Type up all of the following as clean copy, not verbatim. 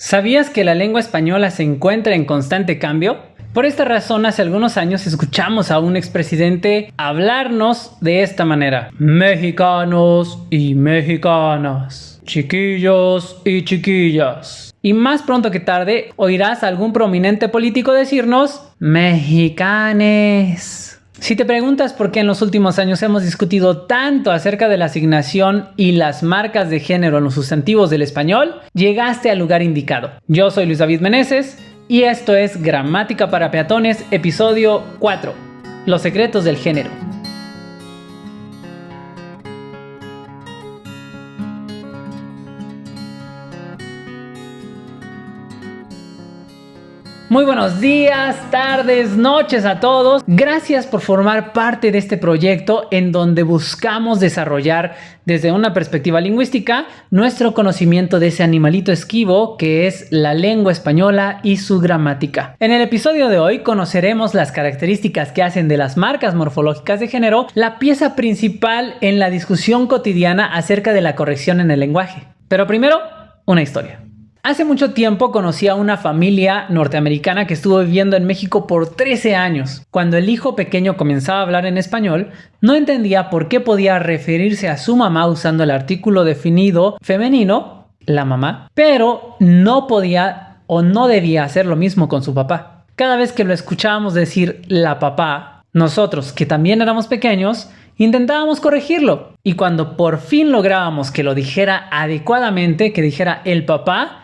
¿Sabías que la lengua española se encuentra en constante cambio? Por esta razón, hace algunos años escuchamos a un expresidente hablarnos de esta manera: mexicanos y mexicanas, chiquillos y chiquillas. Y más pronto que tarde oirás a algún prominente político decirnos mexicanes. Si te preguntas por qué en los últimos años hemos discutido tanto acerca de la asignación y las marcas de género en los sustantivos del español, llegaste al lugar indicado. Yo soy Luis David Meneses y esto es Gramática para Peatones, episodio 4, Los secretos del género. Muy buenos días, tardes, noches a todos. Gracias por formar parte de este proyecto en donde buscamos desarrollar desde una perspectiva lingüística nuestro conocimiento de ese animalito esquivo que es la lengua española y su gramática. En el episodio de hoy conoceremos las características que hacen de las marcas morfológicas de género la pieza principal en la discusión cotidiana acerca de la corrección en el lenguaje. Pero primero, una historia. Hace mucho tiempo conocí a una familia norteamericana que estuvo viviendo en México por 13 años. Cuando el hijo pequeño comenzaba a hablar en español, no entendía por qué podía referirse a su mamá usando el artículo definido femenino, la mamá, pero no podía o no debía hacer lo mismo con su papá. Cada vez que lo escuchábamos decir la papá, nosotros, que también éramos pequeños, intentábamos corregirlo. Y cuando por fin lográbamos que lo dijera adecuadamente, que dijera el papá,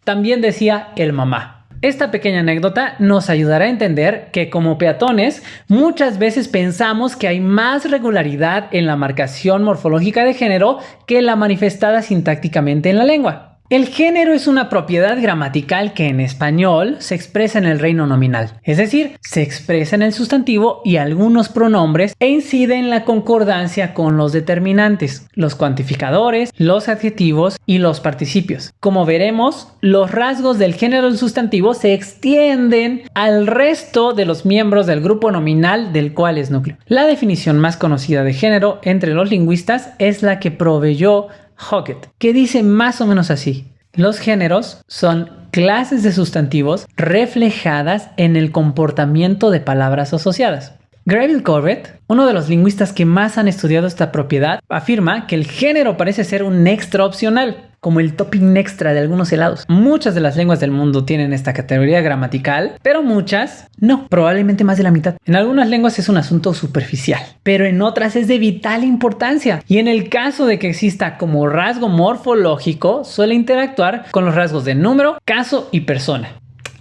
también decía el mamá. Esta pequeña anécdota nos ayudará a entender que como peatones muchas veces pensamos que hay más regularidad en la marcación morfológica de género que la manifestada sintácticamente en la lengua. El género es una propiedad gramatical que en español se expresa en el reino nominal, es decir, se expresa en el sustantivo y algunos pronombres e incide en la concordancia con los determinantes, los cuantificadores, los adjetivos y los participios. Como veremos, los rasgos del género del sustantivo se extienden al resto de los miembros del grupo nominal del cual es núcleo. La definición más conocida de género entre los lingüistas es la que proveyó Hockett, que dice más o menos así: los géneros son clases de sustantivos reflejadas en el comportamiento de palabras asociadas. Greville Corbett, uno de los lingüistas que más han estudiado esta propiedad, afirma que el género parece ser un extra opcional, como el topping extra de algunos helados. Muchas de las lenguas del mundo tienen esta categoría gramatical, pero muchas no, probablemente más de la mitad. En algunas lenguas es un asunto superficial, pero en otras es de vital importancia. Y en el caso de que exista como rasgo morfológico, suele interactuar con los rasgos de número, caso y persona.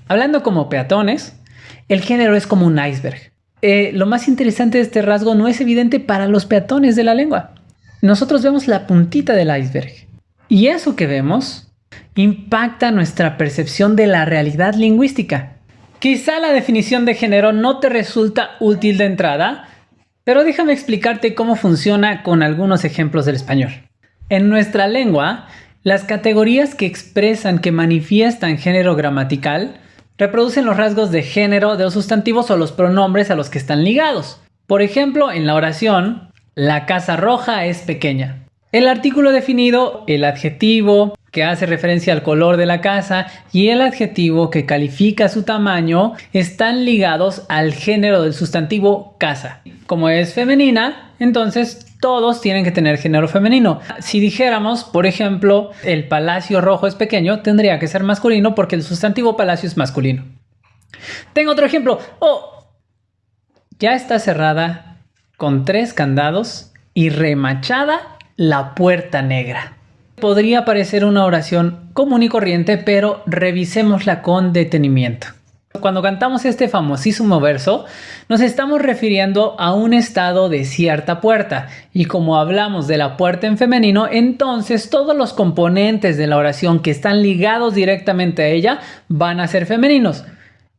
Hablando como peatones, el género es como un iceberg. Lo más interesante de este rasgo no es evidente para los peatones de la lengua. Nosotros vemos la puntita del iceberg. Y eso que vemos impacta nuestra percepción de la realidad lingüística. Quizá la definición de género no te resulta útil de entrada, pero déjame explicarte cómo funciona con algunos ejemplos del español. En nuestra lengua, las categorías que expresan, que manifiestan género gramatical, reproducen los rasgos de género de los sustantivos o los pronombres a los que están ligados. Por ejemplo, en la oración, la casa roja es pequeña. El artículo definido, el adjetivo que hace referencia al color de la casa y el adjetivo que califica su tamaño están ligados al género del sustantivo casa. Como es femenina, entonces todos tienen que tener género femenino. Si dijéramos, por ejemplo, el palacio rojo es pequeño, tendría que ser masculino porque el sustantivo palacio es masculino. Tengo otro ejemplo. Ya está cerrada con 3 candados y remachada la puerta negra. Podría parecer una oración común y corriente, pero revisémosla con detenimiento. Cuando cantamos este famosísimo verso, nos estamos refiriendo a un estado de cierta puerta. Y como hablamos de la puerta en femenino, entonces todos los componentes de la oración que están ligados directamente a ella van a ser femeninos.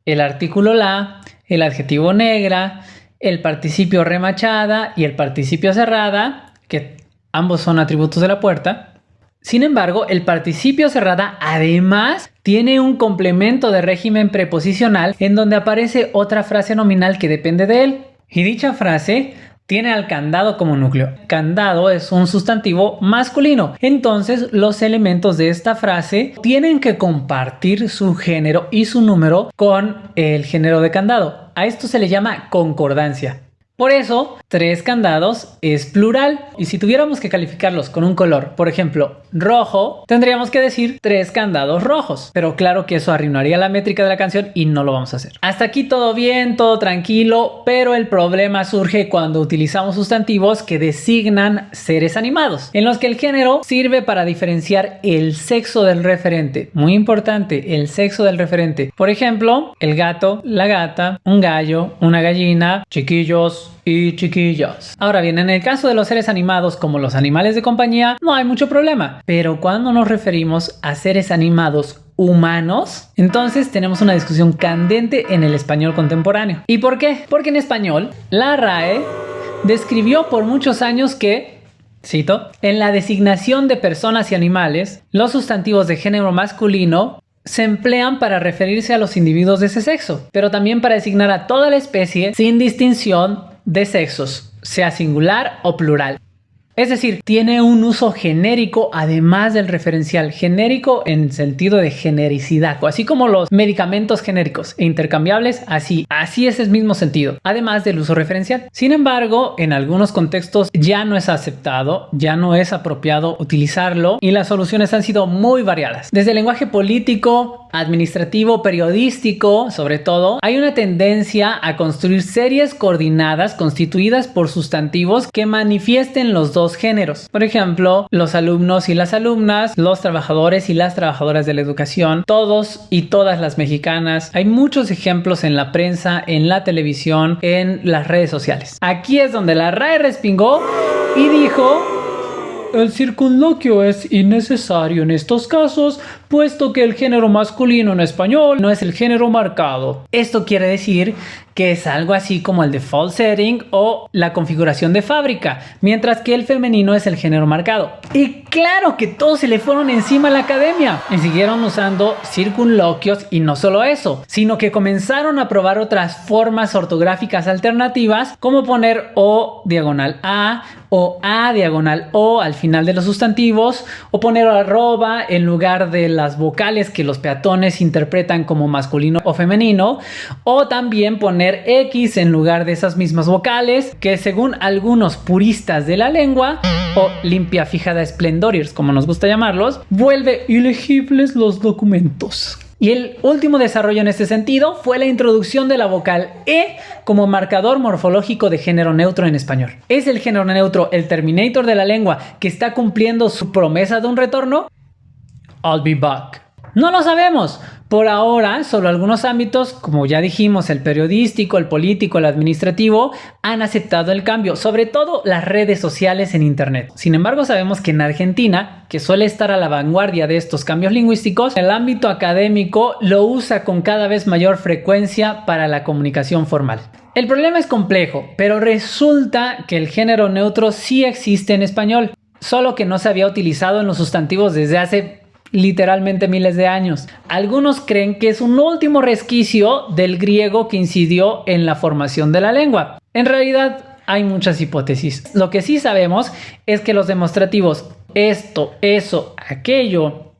El artículo la, el adjetivo negra, el participio remachada y el participio cerrada, que ambos son atributos de la puerta. Sin embargo, el participio cerrada además tiene un complemento de régimen preposicional en donde aparece otra frase nominal que depende de él. Y dicha frase tiene al candado como núcleo. Candado es un sustantivo masculino. Entonces, los elementos de esta frase tienen que compartir su género y su número con el género de candado. A esto se le llama concordancia. Por eso, 3 candados es plural. Y si tuviéramos que calificarlos con un color, por ejemplo, rojo, tendríamos que decir 3 candados rojos. Pero claro que eso arruinaría la métrica de la canción y no lo vamos a hacer. Hasta aquí todo bien, todo tranquilo, pero el problema surge cuando utilizamos sustantivos que designan seres animados, en los que el género sirve para diferenciar el sexo del referente. Muy importante, el sexo del referente. Por ejemplo, el gato, la gata, un gallo, una gallina, chiquillos y chiquillas. Ahora bien, en el caso de los seres animados como los animales de compañía, no hay mucho problema. Pero cuando nos referimos a seres animados humanos, entonces tenemos una discusión candente en el español contemporáneo. ¿Y por qué? Porque en español, la RAE describió por muchos años que, cito, en la designación de personas y animales, los sustantivos de género masculino se emplean para referirse a los individuos de ese sexo, pero también para designar a toda la especie sin distinción de sexos, sea singular o plural. Es decir, tiene un uso genérico además del referencial. Genérico en sentido de genericidad, así como los medicamentos genéricos e intercambiables, así es el mismo sentido, además del uso referencial. Sin embargo, en algunos contextos ya no es aceptado, ya no es apropiado utilizarlo y las soluciones han sido muy variadas. Desde el lenguaje político, administrativo, periodístico, sobre todo, hay una tendencia a construir series coordinadas constituidas por sustantivos que manifiesten los dos géneros. Por ejemplo, los alumnos y las alumnas, los trabajadores y las trabajadoras de la educación, todos y todas las mexicanas. Hay muchos ejemplos en la prensa, en la televisión, en las redes sociales. Aquí es donde la RAE respingó y dijo: el circunloquio es innecesario en estos casos, puesto que el género masculino en español no es el género marcado. Esto quiere decir que es algo así como el default setting o la configuración de fábrica, mientras que el femenino es el género marcado. Y claro que todos se le fueron encima a la academia y siguieron usando circunloquios, y no solo eso, sino que comenzaron a probar otras formas ortográficas alternativas, como poner O diagonal A o A diagonal O al final de los sustantivos, o poner arroba en lugar de las vocales que los peatones interpretan como masculino o femenino, o también poner X en lugar de esas mismas vocales que, según algunos puristas de la lengua, o limpia fijada esplendoriers como nos gusta llamarlos, vuelve ilegibles los documentos. Y el último desarrollo en este sentido fue la introducción de la vocal E como marcador morfológico de género neutro en español. ¿Es el género neutro el terminator de la lengua que está cumpliendo su promesa de un retorno? I'll be back. No lo sabemos. Por ahora, solo algunos ámbitos, como ya dijimos, el periodístico, el político, el administrativo, han aceptado el cambio, sobre todo las redes sociales en internet. Sin embargo, sabemos que en Argentina, que suele estar a la vanguardia de estos cambios lingüísticos, el ámbito académico lo usa con cada vez mayor frecuencia para la comunicación formal. El problema es complejo, pero resulta que el género neutro sí existe en español, solo que no se había utilizado en los sustantivos desde hace literalmente miles de años. Algunos creen que es un último resquicio del griego que incidió en la formación de la lengua. En realidad hay muchas hipótesis. Lo que sí sabemos es que los demostrativos esto, eso, aquello,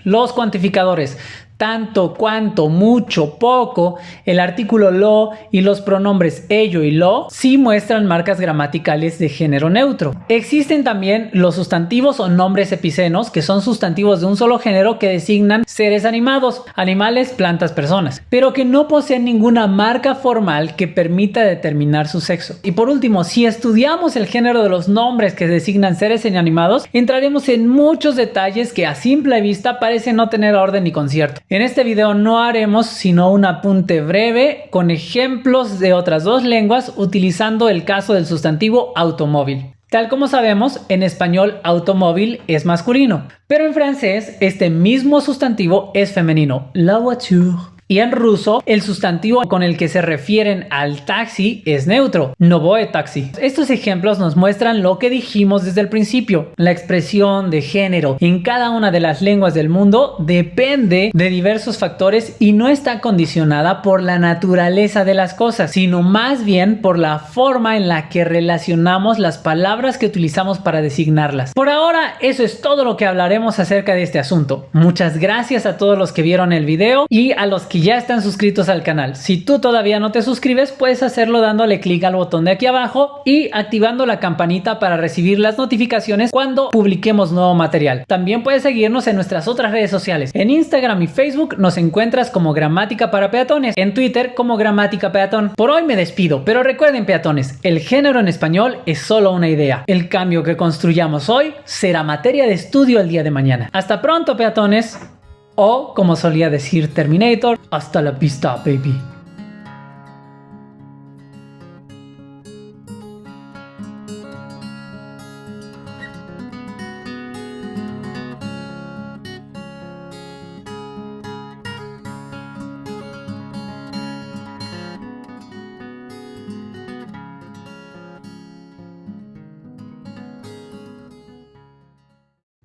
los cuantificadores tanto, cuanto, mucho, poco, el artículo lo y los pronombres ello y lo sí muestran marcas gramaticales de género neutro. Existen también los sustantivos o nombres epicenos, que son sustantivos de un solo género que designan seres animados, animales, plantas, personas, pero que no poseen ninguna marca formal que permita determinar su sexo. Y por último, si estudiamos el género de los nombres que designan seres inanimados, entraremos en muchos detalles que a simple vista parecen no tener orden ni concierto. En este video no haremos sino un apunte breve con ejemplos de otras dos lenguas utilizando el caso del sustantivo automóvil. Tal como sabemos, en español automóvil es masculino, pero en francés este mismo sustantivo es femenino, la voiture. Y en ruso, el sustantivo con el que se refieren al taxi es neutro, novoe taxi. Estos ejemplos nos muestran lo que dijimos desde el principio. La expresión de género en cada una de las lenguas del mundo depende de diversos factores y no está condicionada por la naturaleza de las cosas, sino más bien por la forma en la que relacionamos las palabras que utilizamos para designarlas. Por ahora, eso es todo lo que hablaremos acerca de este asunto. Muchas gracias a todos los que vieron el video y a los que ya están suscritos al canal. Si tú todavía no te suscribes, puedes hacerlo dándole clic al botón de aquí abajo y activando la campanita para recibir las notificaciones cuando publiquemos nuevo material. También puedes seguirnos en nuestras otras redes sociales. En Instagram y Facebook nos encuentras como Gramática para Peatones, en Twitter como Gramática Peatón. Por hoy me despido, pero recuerden, peatones, el género en español es solo una idea. El cambio que construyamos hoy será materia de estudio el día de mañana. Hasta pronto, peatones. O, como solía decir Terminator, hasta la vista, baby.